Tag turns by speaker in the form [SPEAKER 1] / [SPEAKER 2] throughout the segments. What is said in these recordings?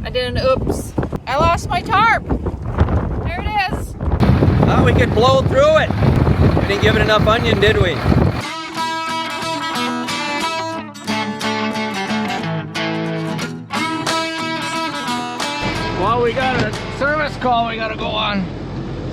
[SPEAKER 1] I did an oops. I lost my tarp. There it is.
[SPEAKER 2] Oh, we could blow through it. We didn't give it enough onion, did we? Well, we got a service call we gotta go on.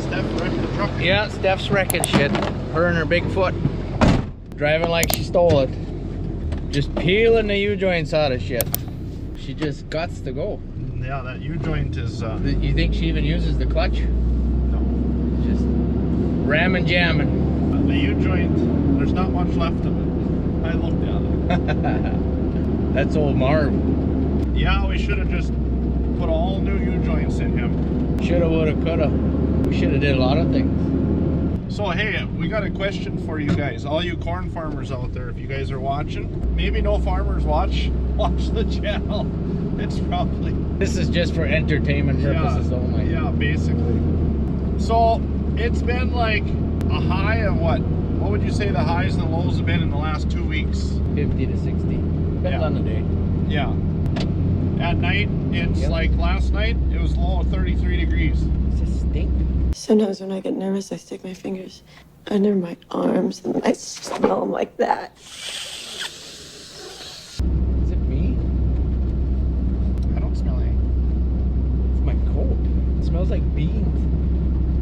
[SPEAKER 3] Steph wrecked the truck.
[SPEAKER 2] Yeah, Steph's wrecking shit. Her and her big foot. Driving like she stole it. Just peeling the U-joints out of shit. She just guts to go.
[SPEAKER 3] Yeah, that U-joint is...
[SPEAKER 2] You think she even uses the clutch?
[SPEAKER 3] No.
[SPEAKER 2] Just ramming, jamming.
[SPEAKER 3] The U-joint, there's not much left of it. I looked at it.
[SPEAKER 2] That's old Marv.
[SPEAKER 3] Yeah, we should have just put all new U-joints in him.
[SPEAKER 2] Shoulda, woulda, coulda. We shoulda did a lot of things.
[SPEAKER 3] So hey, we got a question for you guys, all you corn farmers out there. If you guys are watching, maybe no farmers watch the channel. It's probably...
[SPEAKER 2] This is just for entertainment purposes only.
[SPEAKER 3] Yeah, basically. So it's been like a high of what? What would you say the highs and the lows have been in the last 2 weeks?
[SPEAKER 2] 50 to 60. Depends on the day.
[SPEAKER 3] Yeah. At night, it's like last night, it was low of 33 degrees.
[SPEAKER 2] It's just stink.
[SPEAKER 4] Sometimes when I get nervous, I stick my fingers under my arms and I smell them like that.
[SPEAKER 2] Is it me?
[SPEAKER 3] I don't smell any.
[SPEAKER 2] It's my coat. It smells like beans.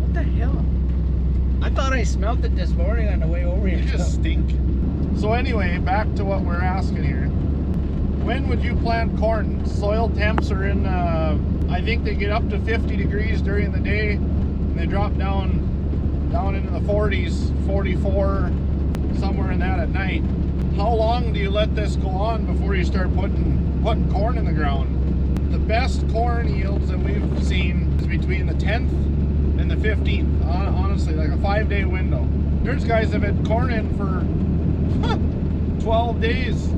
[SPEAKER 2] What the hell? I thought I smelled it this morning on the way over here.
[SPEAKER 3] You just stink. So anyway, back to what we're asking here. When would you plant corn? Soil temps are in, I think they get up to 50 degrees during the day, and they drop down into the 40s, 44, somewhere in that at night. How long do you let this go on before you start putting corn in the ground? The best corn yields that we've seen is between the 10th and the 15th. Honestly, like a 5-day window. There's guys that have had corn in for 12 days.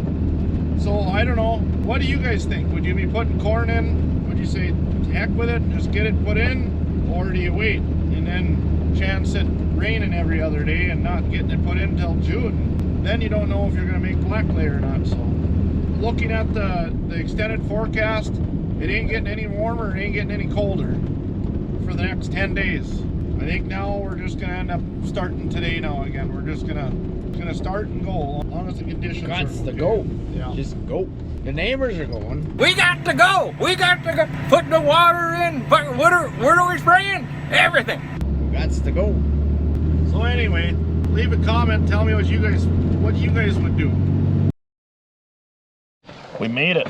[SPEAKER 3] So I don't know, what do you guys think? Would you be putting corn in? Would you say heck with it and just get it put in? Or do you wait and then chance it raining every other day and not getting it put in until June? Then you don't know if you're going to make black lay or not. So looking at the extended forecast, it ain't getting any warmer, it ain't getting any colder for the next 10 days. I think now we're just going to end up starting today now again. We're just going to start and go as long as the conditions are
[SPEAKER 2] Gots to
[SPEAKER 3] okay.
[SPEAKER 2] go.
[SPEAKER 3] Yeah.
[SPEAKER 2] Just go. The neighbors are going. We got to go. We got to go. Put the water in. But what are we spraying? Everything. Gots to go.
[SPEAKER 3] So anyway, leave a comment. Tell me what you guys would do. We made it.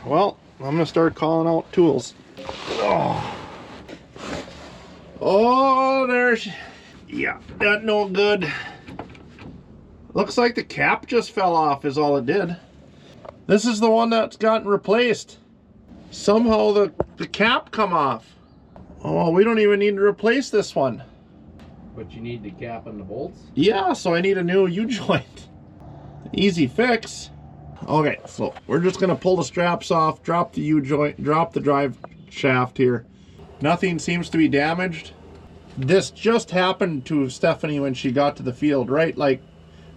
[SPEAKER 3] Well, I'm gonna start calling out tools. Oh, there's... Yeah, that no good. Looks like the cap just fell off is all it did. This is the one that's gotten replaced. Somehow the cap come off. Oh, we don't even need to replace this one.
[SPEAKER 2] But you need the cap and the bolts?
[SPEAKER 3] Yeah, so I need a new U-joint. Easy fix. Okay, so we're just gonna pull the straps off, drop the U-joint, drop the drive shaft here. Nothing seems to be damaged. This just happened to Stephanie when she got to the field, right? Like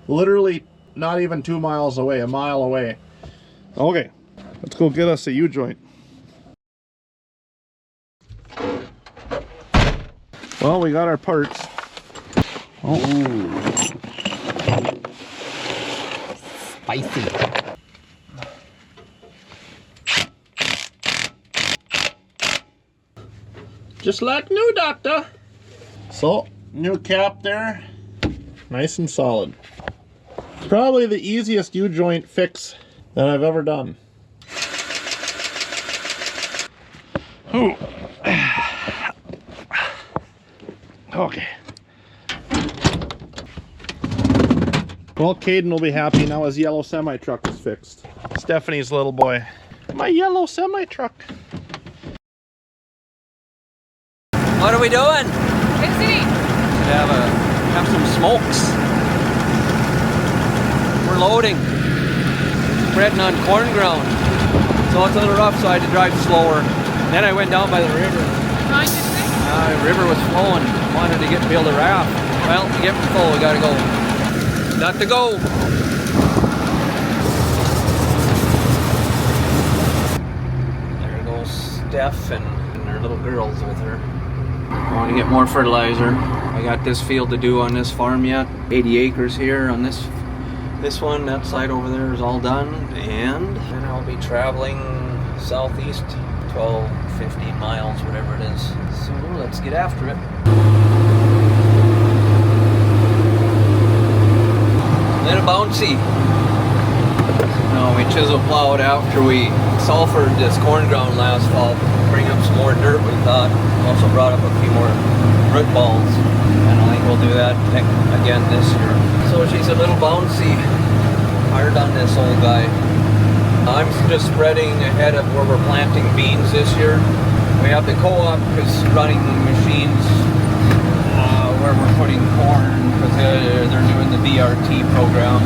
[SPEAKER 3] literally not even 2 miles away, a mile away. Okay, let's go get us a U-joint. Well, we got our parts. Oh.
[SPEAKER 2] Spicy.
[SPEAKER 3] Just like new, doctor. So, new cap there. Nice and solid. Probably the easiest U-joint fix that I've ever done. Ooh. Okay. Well, Caden will be happy now his yellow semi-truck is fixed. Stephanie's little boy. My yellow semi-truck.
[SPEAKER 2] What are we doing?
[SPEAKER 1] Busy.
[SPEAKER 2] We have some smokes. We're loading. Spreading on corn ground. So it's a little rough, so I had to drive slower. Then I went down by the river. The river was flowing. Wanted to build a raft. Well, to get full, we gotta go. Got to go. Steph and her little girls with her. I want to get more fertilizer. I got this field to do on this farm yet. 80 acres here on this one. That side over there is all done. And then I'll be traveling southeast 12, 15 miles, whatever it is. So let's get after it. Little bouncy. No, we chisel plowed after we sulfured this corn ground last fall. Bring up some more dirt, we thought. Also brought up a few more root balls. And I think we'll do that again this year. So she's a little bouncy. Hard on this old guy. I'm just spreading ahead of where we're planting beans this year. We have the co-op is running machines where we're putting corn because they're doing the BRT program.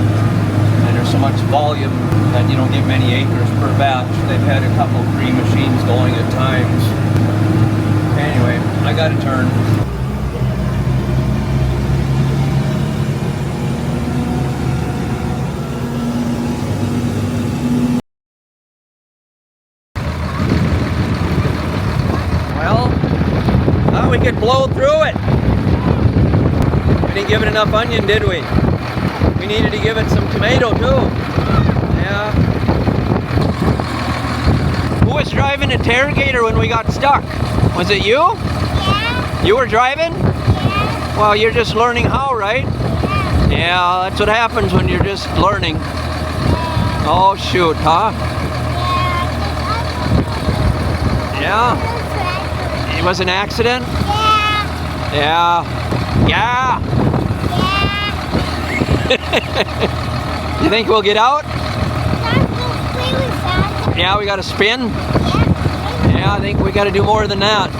[SPEAKER 2] And there's so much volume that you don't get many acres per batch. They've had a couple 3 machines going at times. Anyway, I got to turn. Well, thought we could blow through it. We didn't give it enough onion, did we? We needed to give it some tomato too. Yeah. Who was driving the Terragator when we got stuck? Was it you?
[SPEAKER 5] Yeah.
[SPEAKER 2] You were driving?
[SPEAKER 5] Yeah.
[SPEAKER 2] Well, you're just learning how, right?
[SPEAKER 5] Yeah.
[SPEAKER 2] Yeah, that's what happens when you're just learning.
[SPEAKER 5] Yeah.
[SPEAKER 2] Oh shoot, huh? Yeah. It was an accident?
[SPEAKER 5] Yeah.
[SPEAKER 2] Yeah. Yeah.
[SPEAKER 5] Yeah.
[SPEAKER 2] You think we'll get out?
[SPEAKER 5] Really fast.
[SPEAKER 2] Yeah, we got to spin.
[SPEAKER 5] Yeah.
[SPEAKER 2] Yeah, I think we got to do more than that.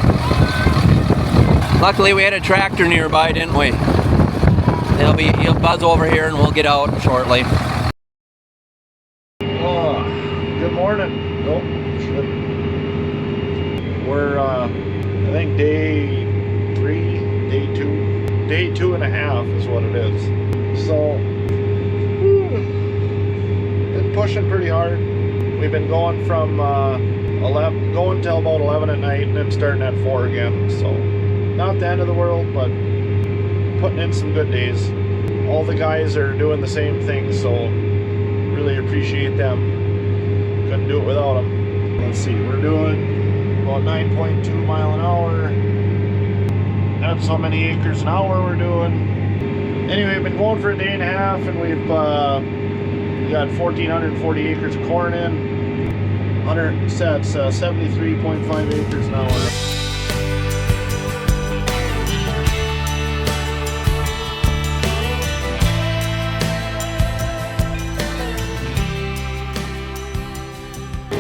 [SPEAKER 2] Luckily, we had a tractor nearby, didn't we? He'll buzz over here, and we'll get out shortly.
[SPEAKER 3] Oh, good morning. Oh, shit. We're, I think day 3, day 2. Day 2.5 is what it is. So, been pushing pretty hard. We've been going from 11, going till about 11 at night, and then starting at 4 again. So, not the end of the world, but putting in some good days. All the guys are doing the same thing, so really appreciate them. Couldn't do it without them. Let's see, we're doing about 9.2 mile an hour. That's how many acres an hour we're doing. Anyway, we've been going for a day and a half, and we've got 1,440 acres of corn in. 73.5 acres an hour.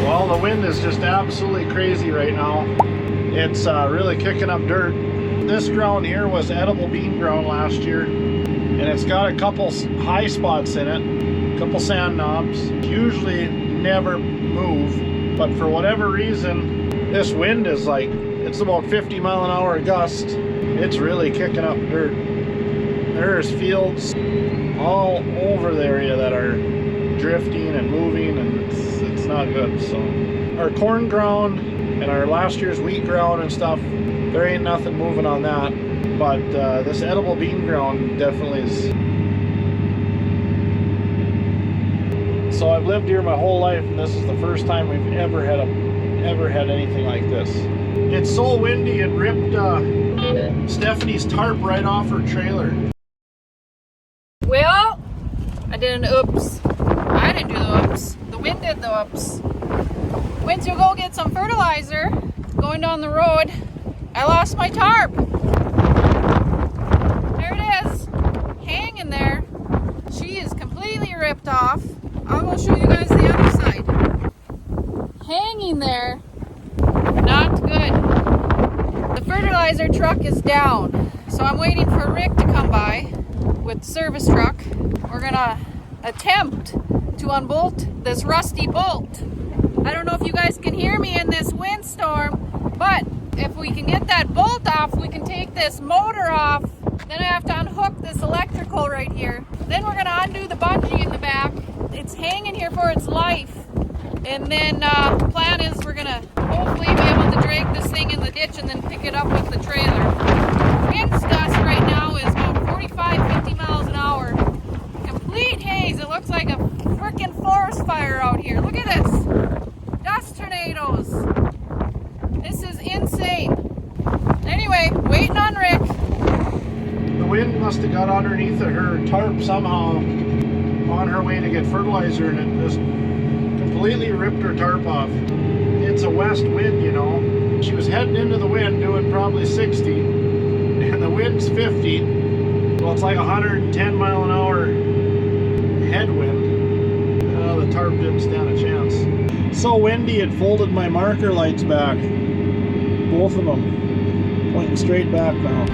[SPEAKER 3] Well, the wind is just absolutely crazy right now. It's really kicking up dirt. This ground here was edible bean ground last year, and it's got a couple high spots in it, a couple sand knobs. Usually never move, but for whatever reason, this wind is like, it's about 50 mile an hour gust. It's really kicking up dirt. There's fields all over the area that are drifting and moving, and it's not good. So our corn ground and our last year's wheat ground and stuff, there ain't nothing moving on that, but this edible bean ground definitely is. So I've lived here my whole life, and this is the first time we've ever had anything like this. It's so windy, it ripped Stephanie's tarp right off her trailer.
[SPEAKER 1] Well, I did an oops. I didn't do the oops. The wind did the oops. Went to go get some fertilizer going down the road. I lost my tarp. There it is, hanging there. She is completely ripped off. I'm going to show you guys the other side. Hanging there. Not good. The fertilizer truck is down. So I'm waiting for Rick to come by with the service truck. We're going to attempt to unbolt this rusty bolt. I don't know if you guys can hear me in this windstorm, but if we can get that bolt off, we can take this motor off. Then I have to unhook this electrical right here. Then we're gonna undo the bungee in the back. It's hanging here for its life. And then the plan is we're gonna hopefully be able to drag this thing in the ditch and then pick it up with the trailer. Wind gust right now is about 45, 50 miles an hour. Complete haze. It looks like a freaking forest fire out here. Look at this. Dust tornadoes. This is insane. Anyway, waiting on Rick.
[SPEAKER 3] The wind must have got underneath of her tarp somehow on her way to get fertilizer, and it just completely ripped her tarp off. It's a west wind, you know. She was heading into the wind doing probably 60, and the wind's 50. Well, it's like 110 mile an hour headwind. The tarp didn't stand a chance. So windy, it folded my marker lights back. Both of them pointing straight back now.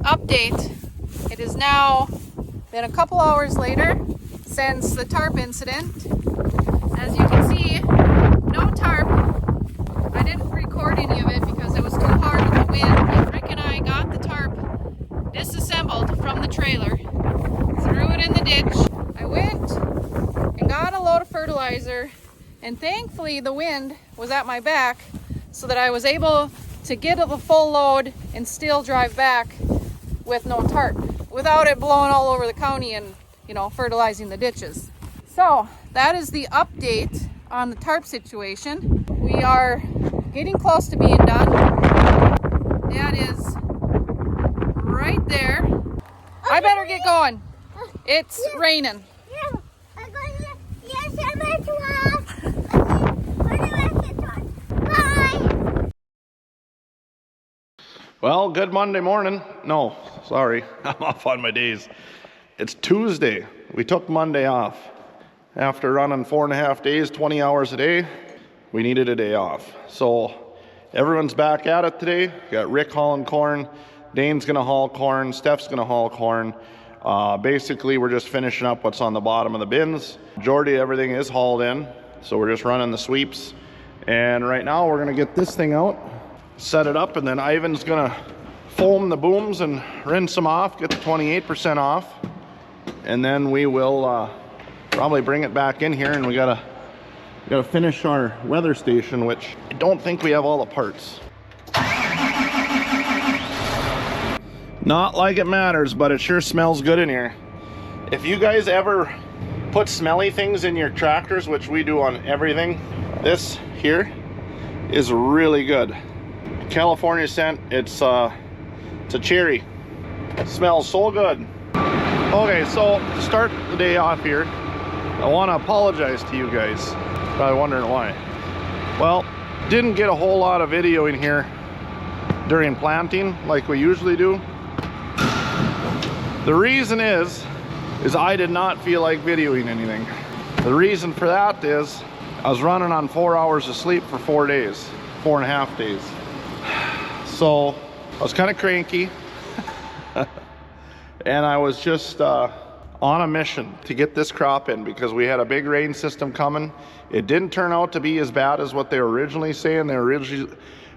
[SPEAKER 1] Update. It is now been a couple hours later since the tarp incident. As you can see, no tarp. I didn't record any of it because it was too hard with the wind. And Rick and I got the tarp disassembled from the trailer, threw it in the ditch. I went and got a load of fertilizer, and thankfully the wind was at my back so that I was able to get the full load and still drive back with no tarp without it blowing all over the county and, you know, fertilizing the ditches. So that is the update on the tarp situation. We are getting close to being done. That is right there. I better get going. It's raining.
[SPEAKER 5] Yeah, I'm going to, yes, I'm going to Bye.
[SPEAKER 3] Well, good Monday morning. No, sorry, I'm off on my days. It's Tuesday. We took Monday off. After running 4.5 days, 20 hours a day, we needed a day off. So everyone's back at it today. We got Rick hauling corn, Dane's gonna haul corn, Steph's gonna haul corn. Basically, we're just finishing up what's on the bottom of the bins. Majority of everything is hauled in, so we're just running the sweeps. And right now we're gonna get this thing out, set it up, and then Ivan's gonna foam the booms and rinse them off, get the 28% off, and then we will probably bring it back in here, and we gotta finish our weather station, which I don't think we have all the parts. Not like it matters, but it sure smells good in here. If you guys ever put smelly things in your tractors, which we do on everything, this here is really good. California scent. It's a cherry. It smells so good. Okay, so to start the day off here, I want to apologize to you guys. Probably wondering why. Well, didn't get a whole lot of video in here during planting like we usually do. The reason is I did not feel like videoing anything. The reason for that is I was running on 4 hours of sleep for 4 days, 4.5 days. So I was kind of cranky and I was just on a mission to get this crop in because we had a big rain system coming. It didn't turn out to be as bad as what they were originally saying. They were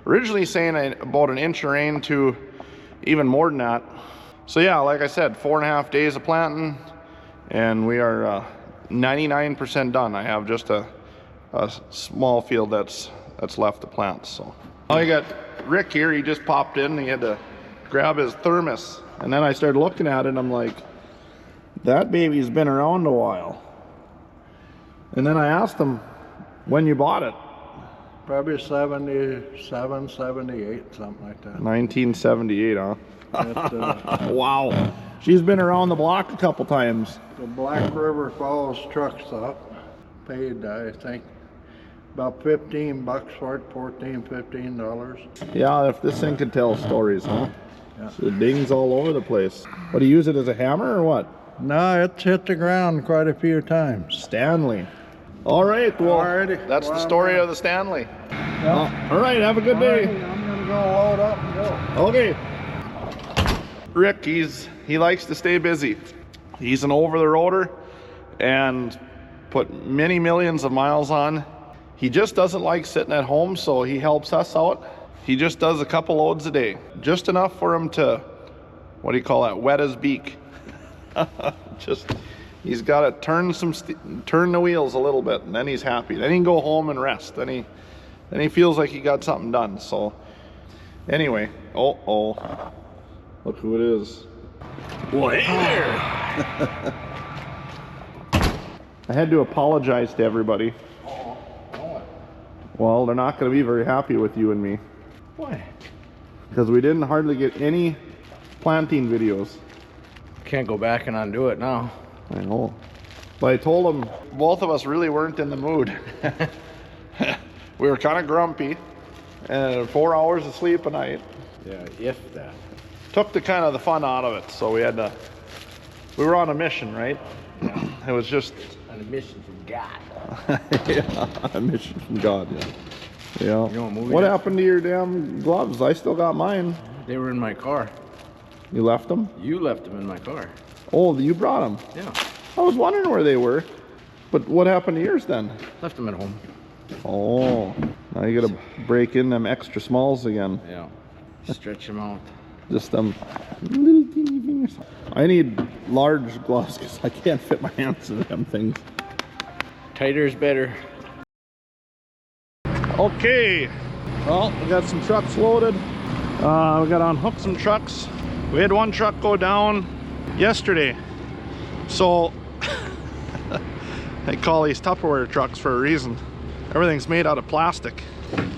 [SPEAKER 3] originally saying about an inch of rain to even more than that. So yeah, like I said, 4.5 days of planting, and we are 99% done. I have just a small field that's left to plant. So I got Rick here. He just popped in and he had to grab his thermos, and then I started looking at it and I'm like, that baby's been around a while. And then I asked him when you bought it.
[SPEAKER 6] Probably 77, 78, something like that.
[SPEAKER 3] 1978, huh? Wow. She's been around the block a couple times.
[SPEAKER 6] The Black River Falls truck stop paid, I think, about $15 for it, $14, $15.
[SPEAKER 3] Yeah, if this thing could tell stories, huh?
[SPEAKER 6] Yeah.
[SPEAKER 3] So it dings all over the place. What, do you use it as a hammer or what?
[SPEAKER 6] No, it's hit the ground quite a few times.
[SPEAKER 3] Stanley. All right, well,
[SPEAKER 6] Alrighty.
[SPEAKER 3] that's the story of the Stanley.
[SPEAKER 6] Yeah.
[SPEAKER 3] All right, have a good day.
[SPEAKER 6] I'm gonna go load up and go.
[SPEAKER 3] Okay. Rick, he likes to stay busy. He's an over-the-roader and put many millions of miles on. He just doesn't like sitting at home, so he helps us out. He just does a couple loads a day. Just enough for him to, what do you call that, wet his beak. Just, he's got to turn the wheels a little bit, and then he's happy. Then he can go home and rest. Then he feels like he got something done. So anyway, oh, look who it is.
[SPEAKER 7] Well, hey there.
[SPEAKER 3] I had to apologize to everybody. Well, they're not going to be very happy with you and me.
[SPEAKER 7] Why?
[SPEAKER 3] Because we didn't hardly get any planting videos.
[SPEAKER 7] Can't go back and undo it now.
[SPEAKER 3] I know. But I told them both of us really weren't in the mood. We were kind of grumpy, and 4 hours of sleep a night.
[SPEAKER 7] Yeah, if that.
[SPEAKER 3] Took the kind of the fun out of it, so we were on a mission, right? Yeah. It was just
[SPEAKER 7] On a mission from God.
[SPEAKER 3] yeah, a mission from God, yeah. Yeah.
[SPEAKER 7] You want a movie
[SPEAKER 3] What
[SPEAKER 7] now?
[SPEAKER 3] happened to your damn gloves? I still got mine.
[SPEAKER 7] They were in my car.
[SPEAKER 3] You left them?
[SPEAKER 7] You left them in my car.
[SPEAKER 3] Oh, you brought them.
[SPEAKER 7] Yeah.
[SPEAKER 3] I was wondering where they were. But what happened to yours then?
[SPEAKER 7] Left them at home.
[SPEAKER 3] Oh, now you gotta break in them extra smalls again.
[SPEAKER 7] Yeah. Stretch them out.
[SPEAKER 3] Just them little teeny fingers. I need large gloves because I can't fit my hands in them things.
[SPEAKER 7] Tighter is better.
[SPEAKER 3] Okay, well, we got some trucks loaded. We got to unhook some trucks. We had one truck go down yesterday. So, they call these Tupperware trucks for a reason. Everything's made out of plastic.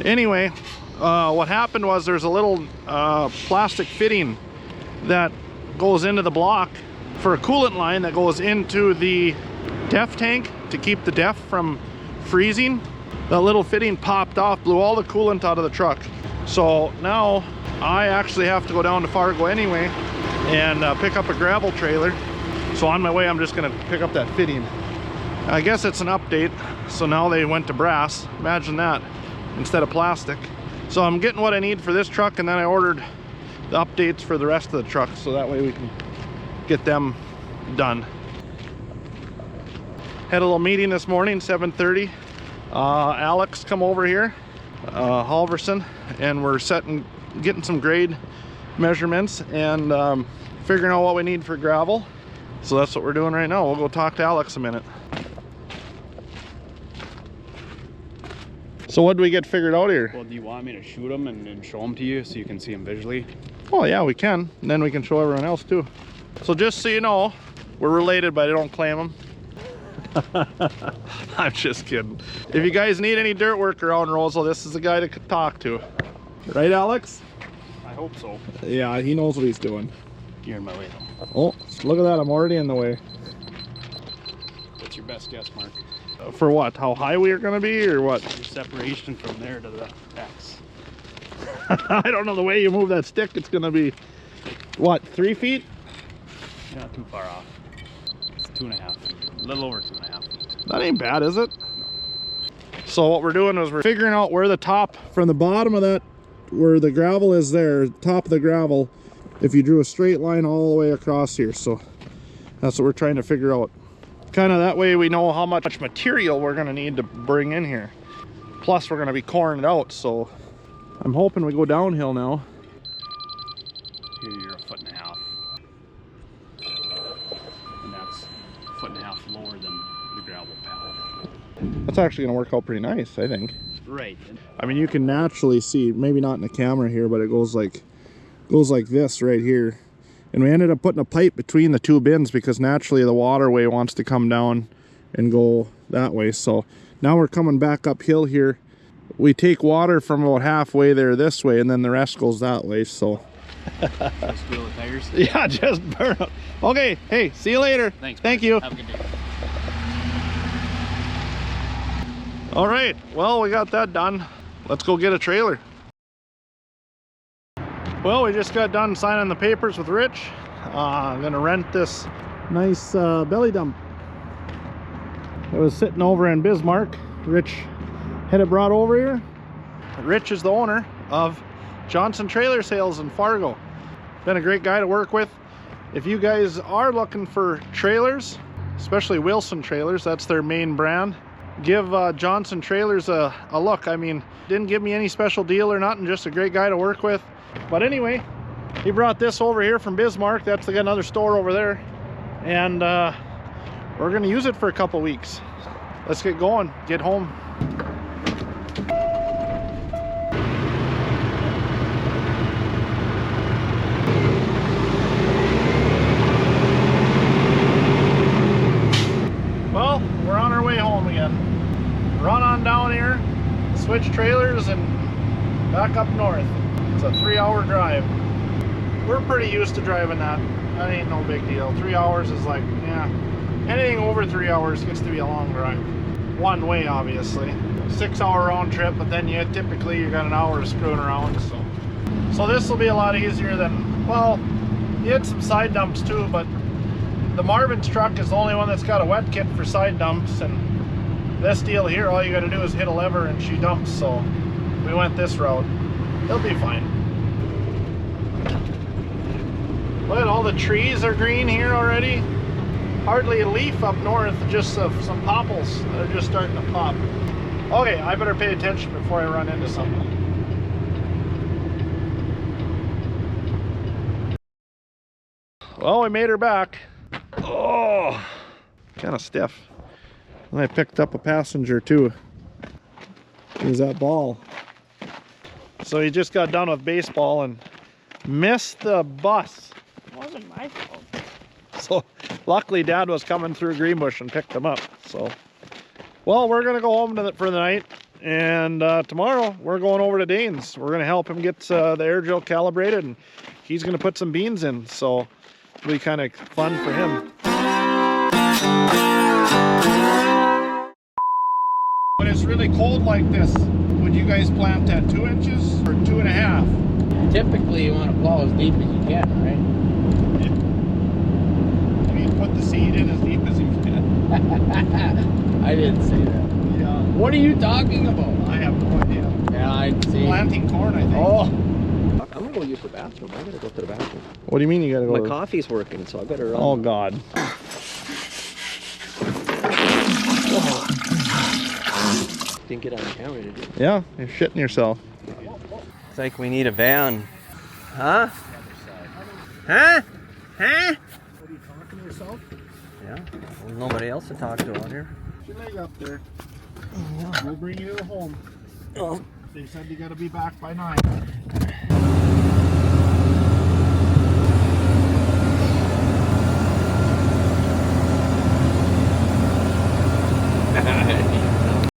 [SPEAKER 3] Anyway, what happened was there's a little plastic fitting that goes into the block for a coolant line that goes into the DEF tank to keep the DEF from freezing. That little fitting popped off, blew all the coolant out of the truck. So now I actually have to go down to Fargo anyway and pick up a gravel trailer. So on my way, I'm just gonna pick up that fitting. I guess it's an update. So now they went to brass, imagine that, instead of plastic. So I'm getting what I need for this truck, and then I ordered the updates for the rest of the trucks, so that way we can get them done. Had a little meeting this morning, 7:30. Alex come over here, Halverson, and we're getting some grade measurements and figuring out what we need for gravel. So that's what we're doing right now. We'll go talk to Alex a minute. So what do we get figured out here?
[SPEAKER 8] Well, do you want me to shoot them and show them to you so you can see them visually?
[SPEAKER 3] Oh yeah, we can. And then we can show everyone else too. So just so you know, we're related, but I don't claim them. I'm just kidding. If you guys need any dirt work around Roseau, this is the guy to talk to. Right, Alex?
[SPEAKER 8] I hope so.
[SPEAKER 3] Yeah, he knows what he's doing.
[SPEAKER 8] You're in my way though.
[SPEAKER 3] Oh, look at that. I'm already in the way.
[SPEAKER 8] What's your best guess, Mark?
[SPEAKER 3] For what? How high we are going to be or what?
[SPEAKER 8] Your separation from there to the X.
[SPEAKER 3] I don't know. The way you move that stick, it's going to be, what, 3 feet?
[SPEAKER 8] You're not too far off. It's 2.5 feet. A little over 2.5 feet.
[SPEAKER 3] That ain't bad, is it? So what we're doing is we're figuring out where the top, from the bottom of that, where the gravel is there, top of the gravel, if you drew a straight line all the way across here. So that's what we're trying to figure out. Kind of that way we know how much material we're going to need to bring in here. Plus we're going to be coring it out, so I'm hoping we go downhill now.
[SPEAKER 8] Here you're 1.5 feet. And that's 1.5 feet lower than the gravel pad.
[SPEAKER 3] That's actually going to work out pretty nice, I think.
[SPEAKER 8] Right.
[SPEAKER 3] I mean, you can naturally see, maybe not in the camera here, but it goes like this right here. And we ended up putting a pipe between the two bins because naturally the waterway wants to come down and go that way. So now we're coming back uphill here. We take water from about halfway there this way, and then the rest goes that way. So
[SPEAKER 8] Just wheel the tires.
[SPEAKER 3] yeah, just burn up. Okay, hey, see you later.
[SPEAKER 8] Thanks.
[SPEAKER 3] Thank
[SPEAKER 8] Mark.
[SPEAKER 3] you.
[SPEAKER 8] Have a good day.
[SPEAKER 3] All right, well, we got that done. Let's go get a trailer. Well, we just got done signing the papers with Rich. I'm gonna rent this nice belly dump. It was sitting over in Bismarck. Rich had it brought over here. Rich is the owner of Johnson Trailer Sales in Fargo. Been a great guy to work with. If you guys are looking for trailers, especially Wilson trailers, that's their main brand. give Johnson Trailers a look. I mean, didn't give me any special deal or nothing, just a great guy to work with. But anyway, he brought this over here from Bismarck. That's another store over there. And we're gonna use it for a couple weeks. Let's get going, get home. Well, we're on our way home again. Run on down here, switch trailers, and back up north. It's a 3-hour drive. We're pretty used to driving that. That ain't no big deal. 3 hours is like, yeah. Anything over 3 hours gets to be a long drive. One way, obviously. 6-hour round trip, but then you got an hour screwing around. So this will be a lot easier than, well, you had some side dumps too, but the Marvin's truck is the only one that's got a wet kit for side dumps, and this deal here, all you got to do is hit a lever and she dumps. So we went this route. It'll be fine. Look at all the trees are green here already. Hardly a leaf up north, just some popples that are just starting to pop. Okay, I better pay attention before I run into something. Well, we made her back. Oh, kind of stiff. And I picked up a passenger too. Here's that ball. So he just got done with baseball and missed the bus. It wasn't my fault. So luckily Dad was coming through Greenbush and picked him up. So, well, we're gonna go home for the night, and tomorrow we're going over to Dane's. We're gonna help him get the air drill calibrated, and he's gonna put some beans in. So it'll be kind of fun for him. When it's really cold like this, would you guys plant at 2 inches or 2.5?
[SPEAKER 7] Typically, you want to plow as deep as you can, right?
[SPEAKER 3] You need to put the seed in as deep as you can.
[SPEAKER 7] I didn't say that.
[SPEAKER 3] Yeah.
[SPEAKER 7] What are you talking about?
[SPEAKER 3] I have no idea.
[SPEAKER 7] Yeah, I see.
[SPEAKER 3] Planting corn, I think.
[SPEAKER 7] Oh.
[SPEAKER 2] I'm gonna go use the bathroom. I gotta go to the bathroom.
[SPEAKER 3] What do you mean you gotta go?
[SPEAKER 2] My coffee's working, so I better run.
[SPEAKER 3] Oh, God.
[SPEAKER 2] Didn't get on camera, did you?
[SPEAKER 3] Yeah, you're shitting yourself.
[SPEAKER 2] It's like we need a van. Huh? Huh? Huh?
[SPEAKER 3] What are you talking to yourself?
[SPEAKER 2] Yeah. Well, nobody else to talk to out here.
[SPEAKER 3] Put your leg up there.
[SPEAKER 2] Yeah.
[SPEAKER 3] We'll bring you home.
[SPEAKER 2] Oh.
[SPEAKER 3] They said you gotta be back by 9.